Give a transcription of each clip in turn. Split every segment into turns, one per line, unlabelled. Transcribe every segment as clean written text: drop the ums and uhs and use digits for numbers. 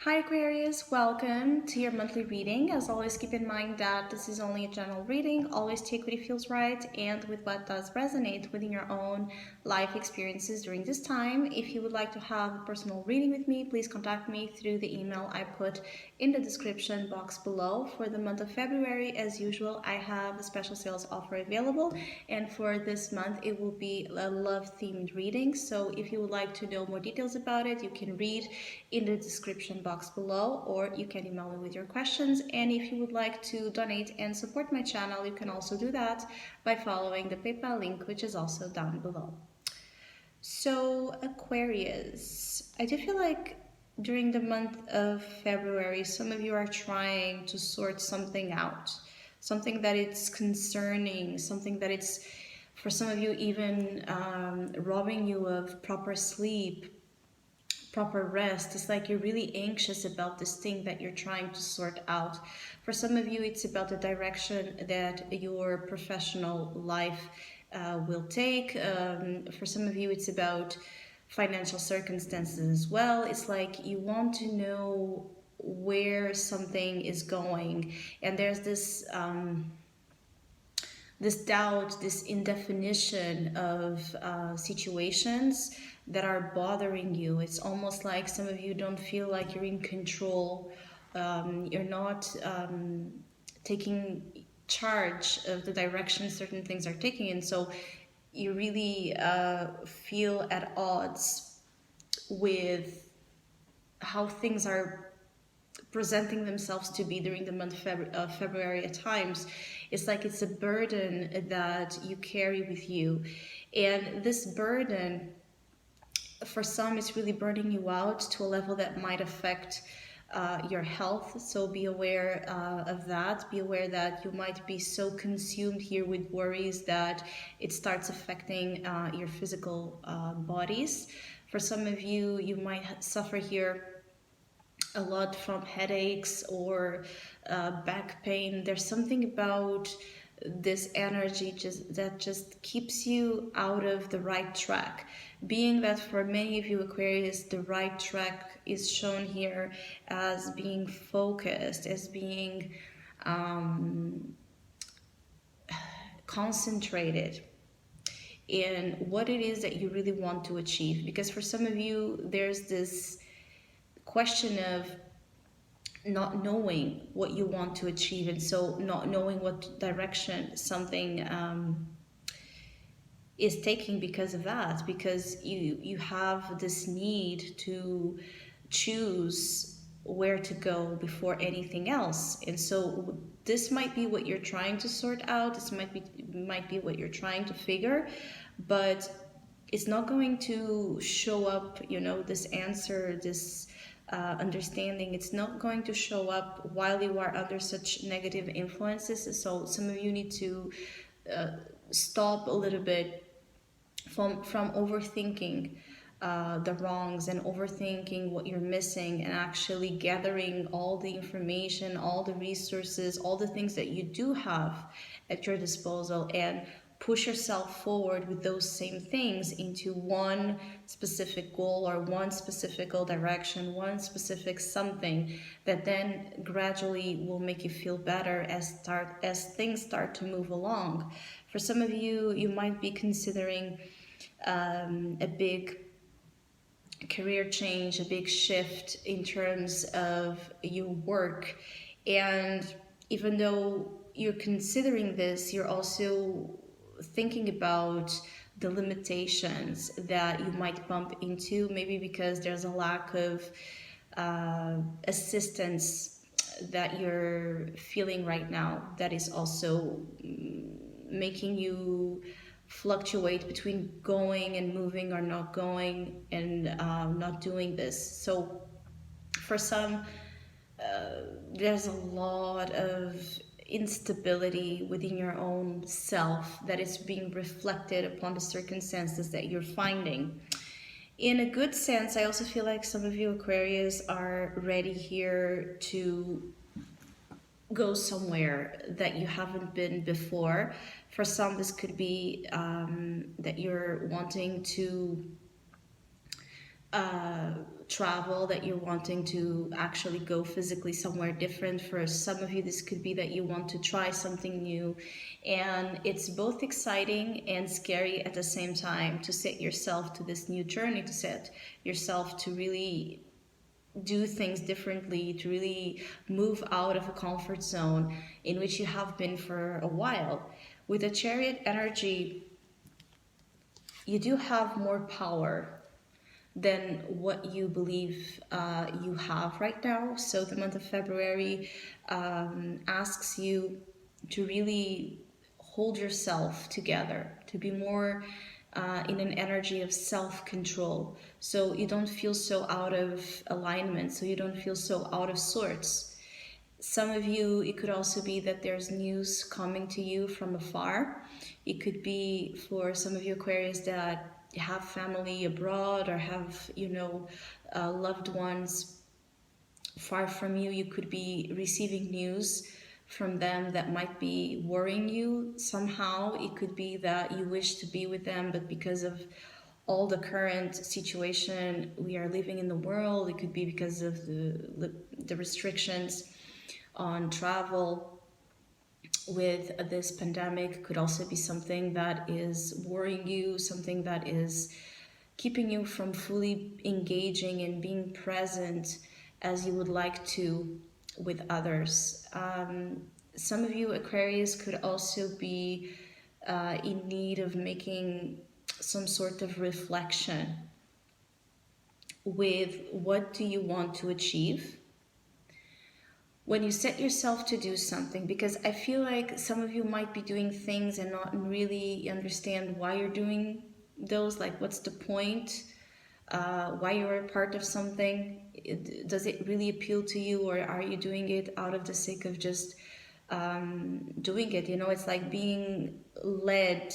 Hi Aquarius, welcome to your monthly reading. As always, keep in mind that this is only a general reading. Always take what it feels right and with what does resonate within your own life experiences during this time. If you would like to have a personal reading with me, please contact me through the email I put in the description box below. For the month of February, as usual, I have a special sales offer available, and for this month it will be a love themed reading. So if you would like to know more details about it, you can read in the description box below, or you can email me with your questions. And if you would like to donate and support my channel, you can also do that by following the PayPal link, which is also down below. So Aquarius, I do feel like during the month of February, some of you are trying to sort something out, something that it's concerning, something that it's, for some of you, even robbing you of proper sleep, proper rest. It's like you're really anxious about this thing that you're trying to sort out. For some of you, it's about the direction that your professional life will take. For some of you, it's about financial circumstances as well. It's like you want to know where something is going, and there's this doubt, this indefinition of situations that are bothering you. It's almost like some of you don't feel like you're in control. You're not taking charge of the direction certain things are taking, and so you really feel at odds with how things are presenting themselves to be during the month of February at times. It's like it's a burden that you carry with you. And this burden, for some, is really burning you out to a level that might affect your health. So be aware of that. Be aware that you might be so consumed here with worries that it starts affecting your physical bodies. For some of you, you might suffer here a lot from headaches or back pain. There's something about this energy that just keeps you out of the right track. Being that for many of you Aquarius, the right track is shown here as being focused, as being concentrated in what it is that you really want to achieve. Because for some of you, there's this question of not knowing what you want to achieve, and so not knowing what direction something is taking because of that, because you have this need to choose where to go before anything else. And so this might be what you're trying to sort out, this might be what you're trying to figure, but it's not going to show up, this answer, this understanding. It's not going to show up while you are under such negative influences. So some of you need to stop a little bit from overthinking the wrongs and overthinking what you're missing, and actually gathering all the information, all the resources, all the things that you do have at your disposal, and push yourself forward with those same things into one specific goal or one specific direction, one specific something that then gradually will make you feel better as things start to move along. For some of you, you might be considering a big career change, a big shift in terms of your work. And even though you're considering this, you're also thinking about the limitations that you might bump into, maybe because there's a lack of assistance that you're feeling right now, that is also making you fluctuate between going and moving, or not going and not doing this. So for some, there's a lot of instability within your own self that is being reflected upon the circumstances that you're finding. In a good sense, I also feel like some of you Aquarius are ready here to go somewhere that you haven't been before. For some, this could be that you're wanting to travel, that you're wanting to actually go physically somewhere different. For some of you, this could be that you want to try something new, and it's both exciting and scary at the same time to set yourself to this new journey, to set yourself to really do things differently, to really move out of a comfort zone in which you have been for a while. With a chariot energy, you do have more power than what you believe you have right now. So the month of February asks you to really hold yourself together, to be more in an energy of self-control, so you don't feel so out of alignment, so you don't feel so out of sorts. Some of you, it could also be that there's news coming to you from afar. It could be for some of you Aquarius that have family abroad or have, loved ones far from you. You could be receiving news from them that might be worrying you somehow. It could be that you wish to be with them, but because of all the current situation we are living in the world, it could be because of the restrictions on travel with this pandemic. Could also be something that is worrying you, something that is keeping you from fully engaging and being present as you would like to with others. Some of you Aquarius could also be in need of making some sort of reflection with what do you want to achieve when you set yourself to do something, because I feel like some of you might be doing things and not really understand why you're doing those, like what's the point, why you're a part of something. Does it really appeal to you, or are you doing it out of the sake of just doing it? It's like being led,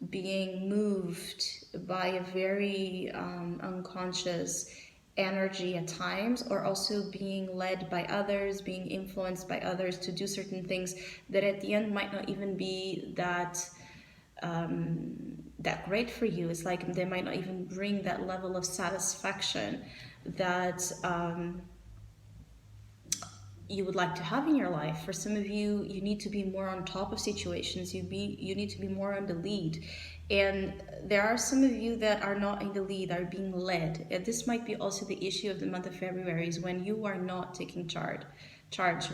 being moved by a very unconscious energy at times, or also being led by others, being influenced by others to do certain things that at the end might not even be that great for you. It's like they might not even bring that level of satisfaction that you would like to have in your life. For some of you, you need to be more on top of situations. You need to be more on the lead. And there are some of you that are not in the lead, are being led. And this might be also the issue of the month of February, is when you are not taking charge,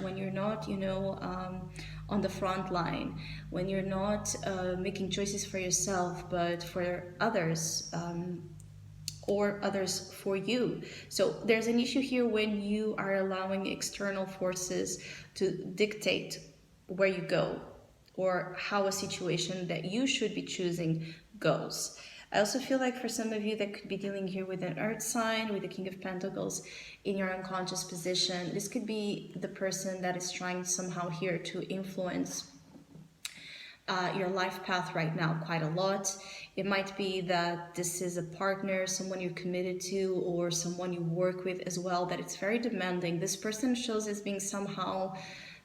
when you're not, on the front line, when you're not making choices for yourself, but for others. Or others for you. So there's an issue here when you are allowing external forces to dictate where you go or how a situation that you should be choosing goes. I also feel like for some of you that could be dealing here with an earth sign, with the King of Pentacles in your unconscious position, this could be the person that is trying somehow here to influence your life path right now quite a lot. It might be that this is a partner, someone you're committed to, or someone you work with as well, that it's very demanding. This person shows as being somehow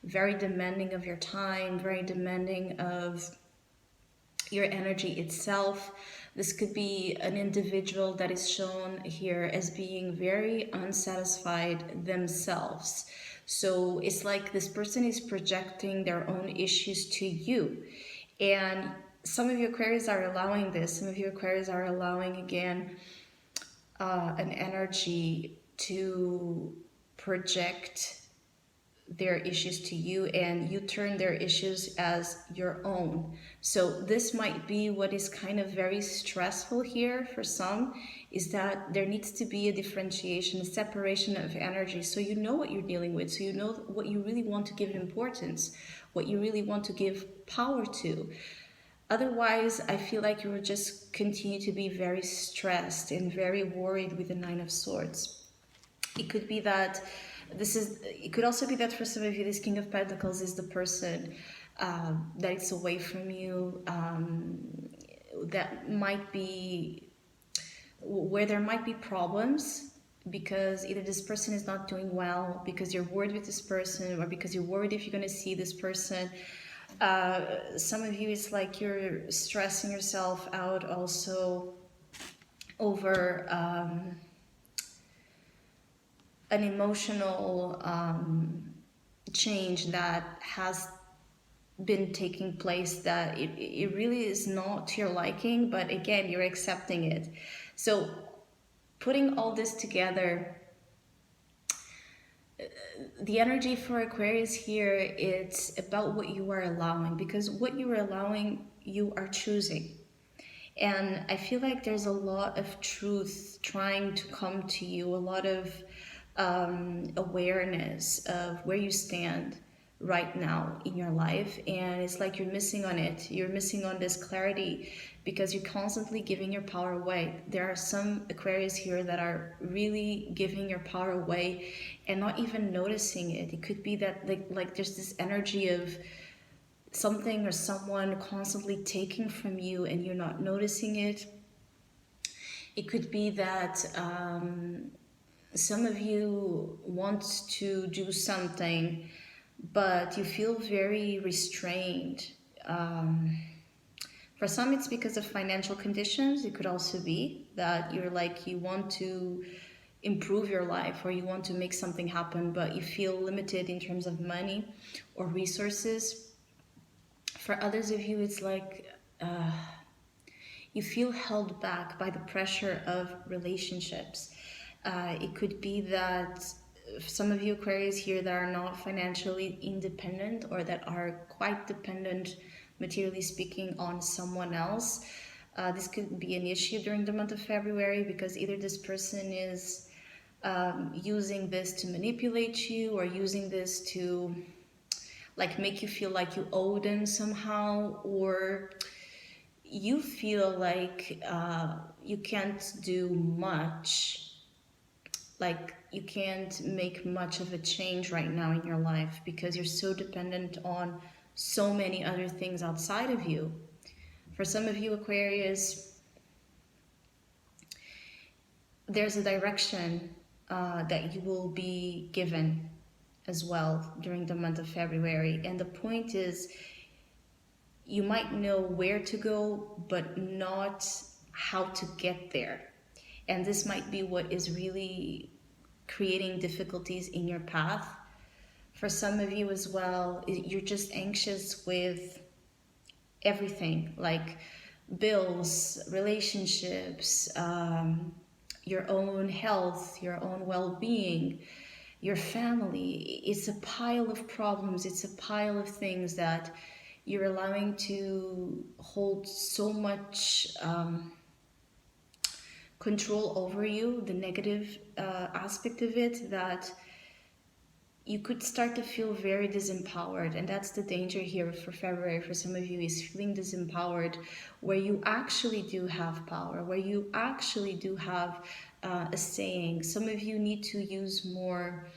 very demanding of your time, very demanding of your energy itself. This could be an individual that is shown here as being very unsatisfied themselves. So it's like this person is projecting their own issues to you. And some of your Aquarius are allowing this. Some of your Aquarius are allowing, again, an energy to project their issues to you, and you turn their issues as your own. So this might be what is kind of very stressful here for some, is that there needs to be a differentiation, a separation of energy, so you know what you're dealing with, so you know what you really want to give importance, what you really want to give power to. Otherwise, I feel like you will just continue to be very stressed and very worried with the Nine of Swords. It could be that it could also be that for some of you, this King of Pentacles is the person that is away from you, that might be where there might be problems, because either this person is not doing well, because you're worried with this person, or because you're worried if you're going to see this person. Some of you, it's like you're stressing yourself out also over an emotional change that has been taking place, that it really is not to your liking, but again, you're accepting it. So putting all this together, the energy for Aquarius here, it's about what you are allowing, because what you are allowing, you are choosing. And I feel like there's a lot of truth trying to come to you, a lot of awareness of where you stand right now in your life. And it's like you're missing on it. You're missing on this clarity because you're constantly giving your power away. There are some Aquarius here that are really giving your power away and not even noticing it. It could be that like there's this energy of something or someone constantly taking from you and you're not noticing it. It could be that some of you want to do something, but you feel very restrained. For some, it's because of financial conditions. It could also be that you're like, you want to improve your life or you want to make something happen, but you feel limited in terms of money or resources. For others of you, it's like you feel held back by the pressure of relationships. It could be that some of you Aquarius here that are not financially independent or that are quite dependent, materially speaking, on someone else. This could be an issue during the month of February because either this person is using this to manipulate you or using this to like make you feel like you owe them somehow, or you feel like you can't do much, like you can't make much of a change right now in your life because you're so dependent on so many other things outside of you. For some of you Aquarius, there's a direction that you will be given as well during the month of February. And the point is, you might know where to go, but not how to get there. And this might be what is really creating difficulties in your path. For some of you as well, you're just anxious with everything, like bills, relationships, your own health, your own well-being, your family. It's a pile of problems. It's a pile of things that you're allowing to hold so much control over you, the negative aspect of it, that you could start to feel very disempowered. And that's the danger here for February for some of you, is feeling disempowered, where you actually do have power, where you actually do have a saying. Some of you need to use more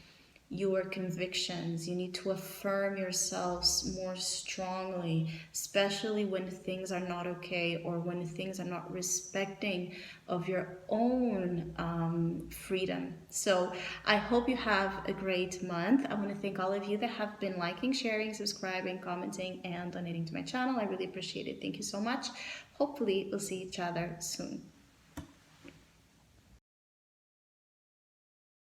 your convictions. You need to affirm yourselves more strongly, especially when things are not okay or when things are not respecting of your own freedom. So I hope you have a great month. I want to thank all of you that have been liking, sharing, subscribing, commenting, and donating to my channel. I really appreciate it. Thank you so much. Hopefully we'll see each other soon.